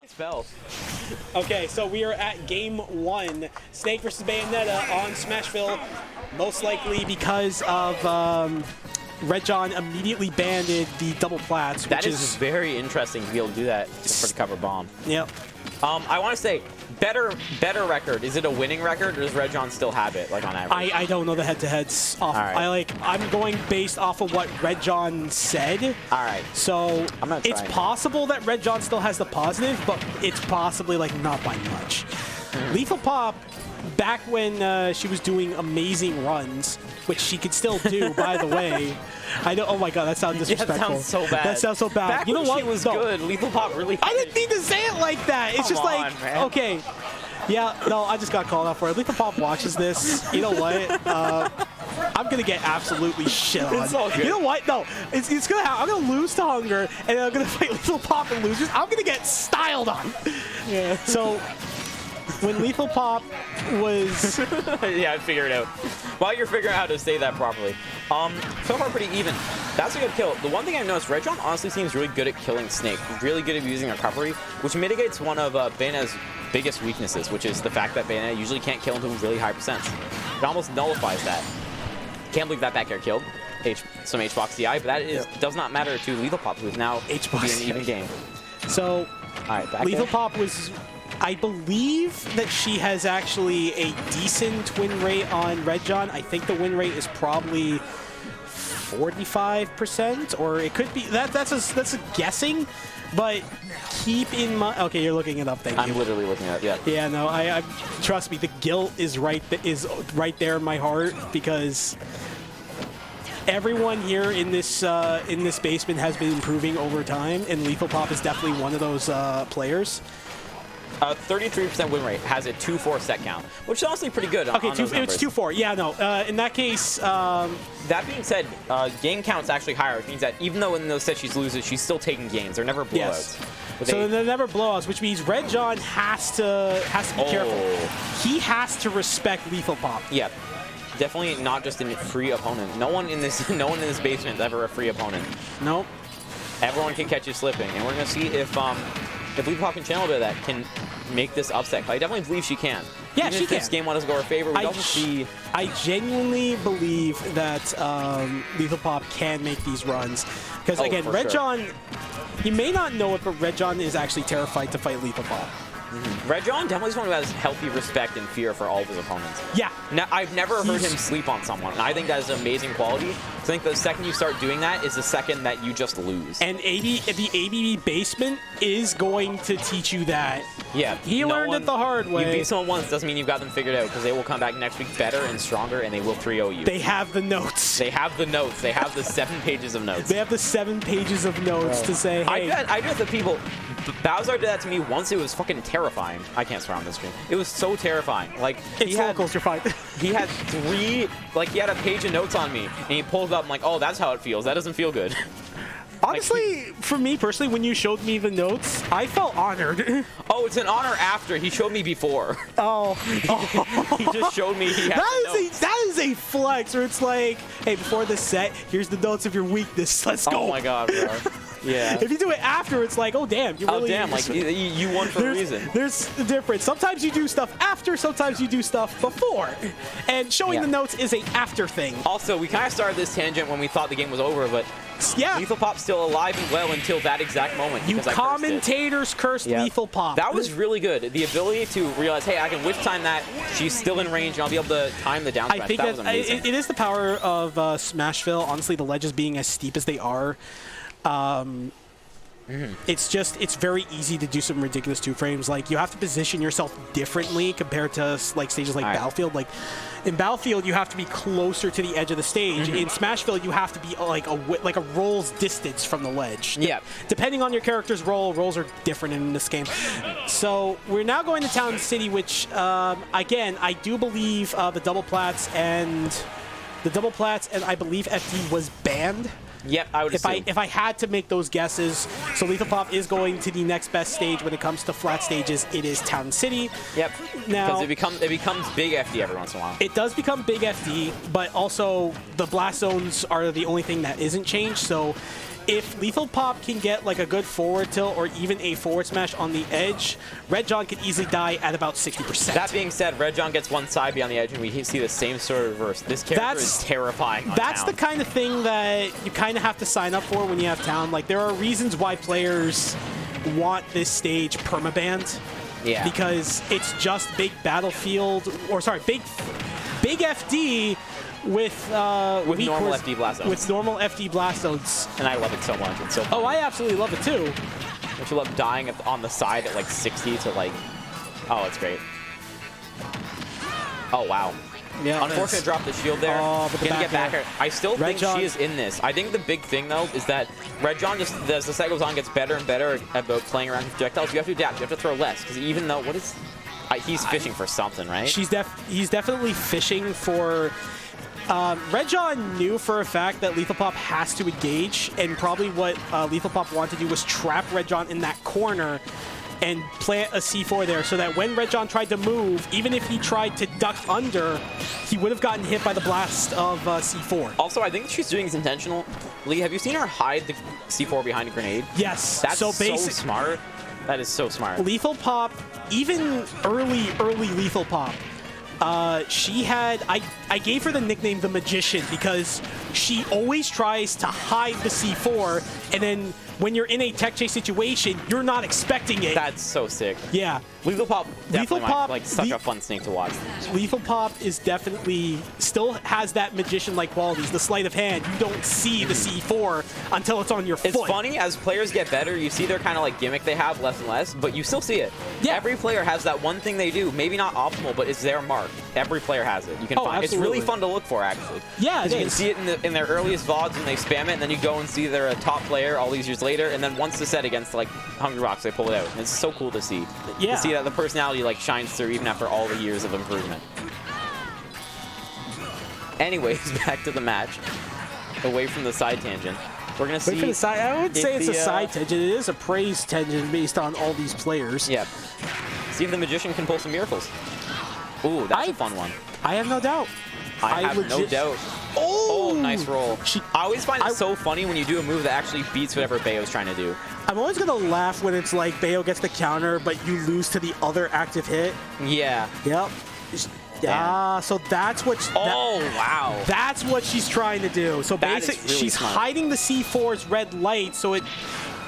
Spells. Okay, so we are at game 1. Snake versus Bayonetta on Smashville. Most likely because of REDJOHN immediately banned the double plats. That is very interesting to be able to do that just for the cover bomb. Yep. I want to say, better record. Is it a winning record, or does REDJOHN still have it, like on average? I don't know the head-to-heads. Off. Right. I'm going based off of what REDJOHN said. All right. So it's possible that REDJOHN still has the positive, but it's possibly like not by much. LethalPop, back when she was doing amazing runs, which she could still do, by the way. I know. Oh my God, that sounds disrespectful. Yeah, that sounds so bad. That sounds so bad. Back you know when what? She was good. LethalPop really. I didn't need to say it like that. It's just like, man. Okay. Yeah, no, I just got called out for it. LethalPop watches this. You know what? I'm going to get absolutely shit on. It's all good. You know what? No, it's going to happen. I'm going to lose to Hunger, and then I'm going to fight LethalPop and lose. I'm going to get styled on. Yeah. So when LethalPop was... Yeah, I figured it out. While you're figuring out how to say that properly. So far pretty even. That's a good kill. The one thing I've noticed, REDJOHN honestly seems really good at killing Snake. Really good at using recovery, which mitigates one of Bayonetta's biggest weaknesses, which is the fact that Bayonetta usually can't kill into really high percents. It almost nullifies that. Can't believe that back air killed some H-box DI, but that does not matter to LethalPop, who's now H-box an even game. So, LethalPop was... I believe that she has actually a decent win rate on REDJOHN. I think the win rate is probably 45%, or it could be that's a guessing. But keep in mind. Okay, you're looking it up. Thank you. I'm literally looking at it. Yeah. Yeah. No. I trust me. The guilt is right there in my heart, because everyone here in this basement has been improving over time, and LethalPop is definitely one of those players. 33% win rate, has a 2-4 set count, which is honestly pretty good. Okay, on those numbers. It's 2-4. Yeah, no. In that case, that being said, game count's actually higher, which means that even though in those sets she's loses, she's still taking games. They're never blowouts. Yes. So they're never blowouts, which means REDJOHN has to be careful. He has to respect LethalPop. Yeah. Definitely not just a free opponent. No one in this basement is ever a free opponent. Nope. Everyone can catch you slipping, and we're gonna see if LethalPop can channel a bit of that, can make this upset. I definitely believe she can. Yeah, Even she if can. This game one doesn't go her favor. We also see. I genuinely believe that LethalPop can make these runs, because again, REDJOHN, you may not know it, but REDJOHN is actually terrified to fight LethalPop. REDJOHN definitely is one who has healthy respect and fear for all of his opponents. Yeah. Now, I've never heard him sleep on someone, and I think that is an amazing quality. I think the second you start doing that is the second that you just lose. And the ABB basement is going to teach you that. Yeah. He learned it the hard way. You beat someone once doesn't mean you've got them figured out, because they will come back next week better and stronger, and they will 3-0 you. They have the notes. They have the notes. They have the 7 pages of notes. They have the 7 pages of notes to say, hey. I do that to people. Bowser did that to me once. It was fucking terrifying. I can't swear on this screen. It was so terrifying. Like, it's locals, you're fine. He had he had a page of notes on me, and he pulled it up. I'm like, oh, that's how it feels. That doesn't feel good. Honestly, for me personally, when you showed me the notes, I felt honored. Oh, it's an honor after. He showed me before. Oh. He just showed me he had the notes. That is a flex, where it's like, hey, before the set, here's the notes of your weakness. Let's go. Oh my God, bro. Yeah. If you do it after, it's like, oh damn, you really. Oh damn, like you won for a reason. There's a difference. Sometimes you do stuff after, sometimes you do stuff before, and showing the notes is a after thing. Also, we kind of started this tangent when we thought the game was over, but LethalPop's still alive and well until that exact moment. You commentators cursed LethalPop. That was really good. The ability to realize, hey, I can witch time that. She's still in range, and I'll be able to time the down smash. I think that was amazing. It is the power of Smashville. Honestly, the ledges being as steep as they are. It's very easy to do some ridiculous 2-frames. Like, you have to position yourself differently compared to like stages like Battlefield. Like, in Battlefield, you have to be closer to the edge of the stage. In Smashville, you have to be like a roll's distance from the ledge. Yeah. Depending on your character's role, roles are different in this game. So we're now going to Town City, which again, I do believe the double plats and I believe FD was banned. Yep, I would assume. If I had to make those guesses, so LethalPop is going to the next best stage when it comes to flat stages. It is Town City. Yep. Now because it becomes big FD every once in a while. It does become big FD, but also the blast zones are the only thing that isn't changed. So if LethalPop can get like a good forward tilt or even a forward smash on the edge, REDJOHN could easily die at about 60%. That being said, REDJOHN gets one side B on the edge, and we see the same sort of reverse. This character is terrifying on That's Town. the kind of thing that you kind of have to sign up for when you have Town. Like, there are reasons why players want this stage permabanned. Yeah. Because it's just big battlefield, or sorry, big FD with normal FD blast zones. With normal FD blast zones. And I love it so much. It's so funny. Oh, I absolutely love it too. Don't you love dying on the side at like 60 to like... Oh, it's great. Oh, wow. Yeah, unfortunate drop the shield there. Oh, but Gonna get back here. I still think REDJOHN she is in this. I think the big thing, though, is that REDJOHN, just as the set goes on, gets better and better about playing around with projectiles. You have to adapt. You have to throw less. Because even though... What is... he's fishing for something, right? He's definitely fishing for... REDJOHN knew for a fact that LethalPop has to engage, and probably what LethalPop wanted to do was trap REDJOHN in that corner and plant a C4 there, so that when REDJOHN tried to move, even if he tried to duck under, he would have gotten hit by the blast of C4. Also, I think she's doing this intentionally. Have you seen her hide the C4 behind a grenade? Yes. That's so smart. That is so smart. LethalPop, even early LethalPop, she had, I gave her the nickname The Magician because she always tries to hide the C4, and then when you're in a tech chase situation, you're not expecting it. That's so sick. Yeah. LethalPop definitely like such a fun snake to watch. LethalPop is definitely, still has that magician-like qualities. The sleight of hand, you don't see the C4 until it's on your foot. It's funny, as players get better, you see their kind of like gimmick they have less and less, but you still see it. Yeah. Every player has that one thing they do, maybe not optimal, but it's their mark. Every player has it. You can find absolutely. It's really fun to look for, actually. Yeah, because you can see it in their earliest VODs when they spam it, and then you go and see they're a top player all these years later, and then once the set against like HungryBurlyBros, they pull it out. And it's so cool to see. Yeah. To see that the personality like shines through even after all the years of improvement. Anyways, back to the match. Away from the side tangent. We're gonna see. I would say it's a side tangent. It is a praise tangent based on all these players. Yeah. See if the magician can pull some miracles. Ooh, that's a fun one. I have no doubt. I have no doubt. Oh, nice roll. I always find it so funny when you do a move that actually beats whatever Bayo's trying to do. I'm always going to laugh when it's like Bayo gets the counter, but you lose to the other active hit. Yeah. Yep. Yeah, so that's what... wow. That's what she's trying to do. So basically, really she's smart. hiding the C4's red light, so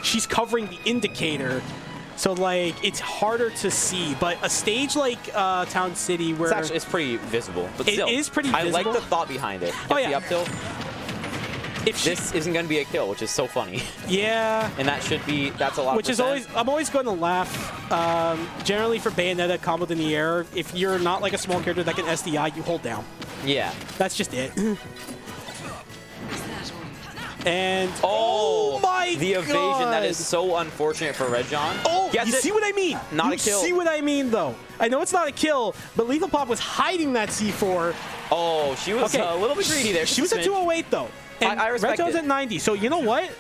she's covering the indicator. So, like, it's harder to see. But a stage like Town City where... It's pretty visible. But still, it is pretty visible. I like the thought behind it. Oh, yeah. The up tilt. This isn't going to be a kill, which is so funny. Yeah. And that should be... That's a lot Which of is always... I'm always going to laugh. Generally, for Bayonetta comboed in the air, if you're not, like, a small character that can SDI, you hold down. Yeah. That's just it. And my the evasion, God. that is so unfortunate for REDJOHN. Oh, you see what I mean? Not a kill. You see what I mean, though. I know it's not a kill, but LethalPop was hiding that C4. Oh, she was a little bit greedy there. She was at 208, though. And I respect REDJOHN's it. at 90, so you know what?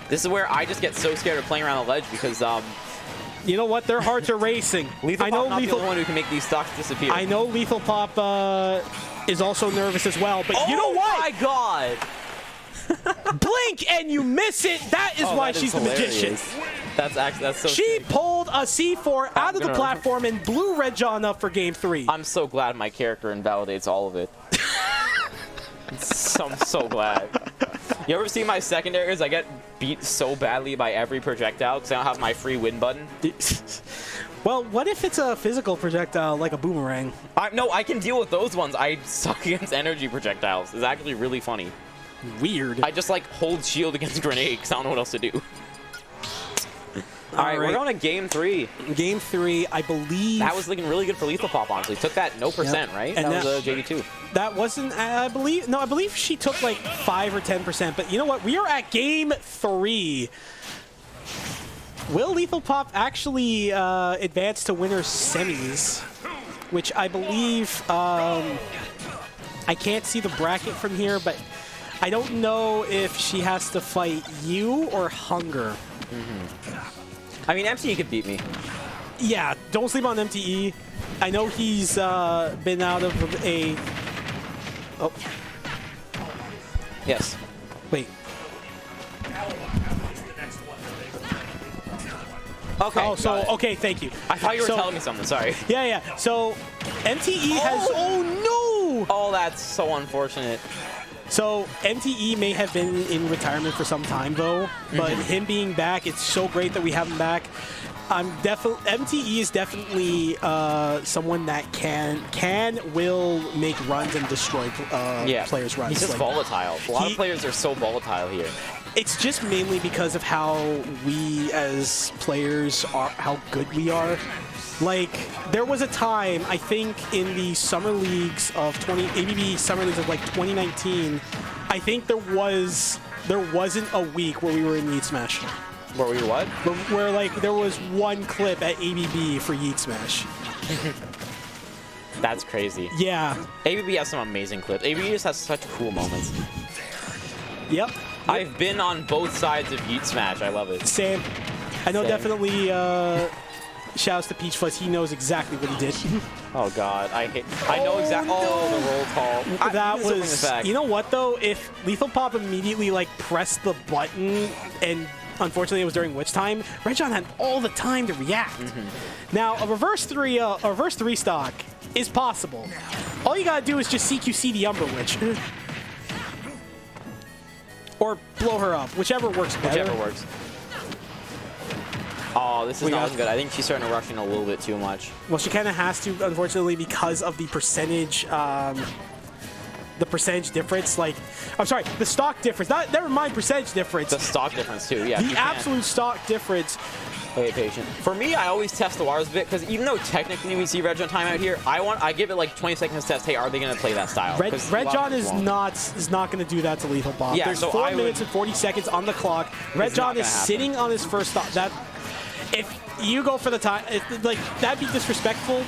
This is where I just get so scared of playing around the ledge because, you know what? Their hearts are racing. LethalPop not the only one who can make these stocks disappear. I know LethalPop is also nervous as well, but you know what? Oh my God! Blink and you miss it. That is why she's the magician. That's so She sick. pulled a C4 out of the platform and blew REDJOHN up for game 3. I'm so glad my character invalidates all of it. I'm so glad. You ever see my secondaries? I get beat so badly by every projectile because I don't have my free win button. Well, what if it's a physical projectile like a boomerang? No, I can deal with those ones. I suck against energy projectiles. It's actually really funny. Weird. I just like hold shield against grenade because I don't know what else to do. All right, we're going to game 3. Game 3, I believe. That was looking really good for LethalPop, honestly. Took that no percent, right? And that was a JD2. That wasn't, I believe she took like 5 or 10%. But you know what? We are at game 3. Will LethalPop actually advance to winners semis? Which I believe, I can't see the bracket from here, but I don't know if she has to fight you or Hunger. I mean, MTE could beat me. Yeah, don't sleep on MTE. I know he's been out of a... Oh. Yes. Wait. Okay. Oh, so, okay, thank you. I thought you were telling me something. Sorry. Yeah, yeah. So, MTE has... Oh, no! Oh, that's so unfortunate. So, MTE may have been in retirement for some time, though. But him being back, it's so great that we have him back. MTE is definitely someone that will make runs and destroy players' runs. He's just volatile. A lot of players are so volatile here. It's just mainly because of how we as players are, how good we are. Like, there was a time, I think, in the summer leagues of ABB summer leagues of like 2019, I think there wasn't a week where we were in Yeet Smash. Where we what? Where like there was one clip at ABB for Yeet Smash. That's crazy. Yeah. ABB has some amazing clips. ABB just has such cool moments. Yep. I've been on both sides of Yeet Smash. I love it. Same. I know definitely shouts to Peach Fuzz. He knows exactly what he did. Oh god, I know exactly. Oh, the roll call. That was. You know what though? If LethalPop immediately like pressed the button, and unfortunately it was during Witch time, REDJOHN had all the time to react. Now a reverse three stock is possible. All you gotta do is just CQC the Umber Witch. Or blow her up, whichever works better. Whichever works. Oh, this is not looking good. I think she's starting to rush in a little bit too much. Well, she kind of has to, unfortunately, because of the percentage difference. Like, I'm sorry, the stock difference. Never mind percentage difference. The stock difference too. Yeah. The absolute stock difference. Wait, patient. For me, I always test the waters a bit because even though technically we see REDJOHN timeout here, I give it like 20 seconds to test. Hey, are they going to play that style? REDJOHN is not going to to do that to LethalPop. Yeah, there's so 4 minutes and 40 seconds on the clock. REDJOHN is sitting on his first stock. If you go for the time, like that'd be disrespectful.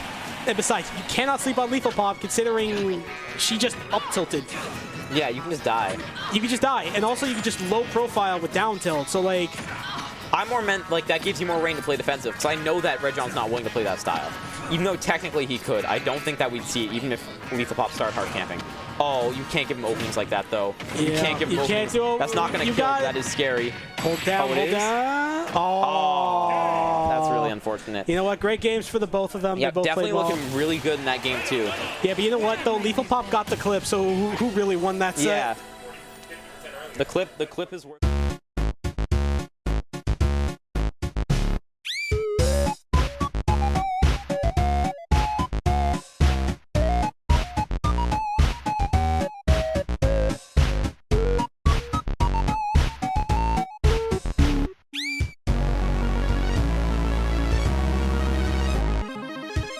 And besides, you cannot sleep on LethalPop considering she just up tilted. Yeah, you can just die. You can just die, and also you can just low profile with down tilt. So like. I more meant like that gives you more rain to play defensive because I know that REDJOHN's not willing to play that style. Even though technically he could, I don't think that we'd see it even if LethalPop started hard camping. Oh, you can't give him openings like that though. You can't give him openings. That's not going to kill. That is scary. Hold down, hold down. Oh, that's really unfortunate. You know what? Great games for the both of them. Yeah, they both definitely played well. looking really good in that game too. Yeah, but you know what though? LethalPop got the clip, so who really won that set? Yeah. The clip is worth.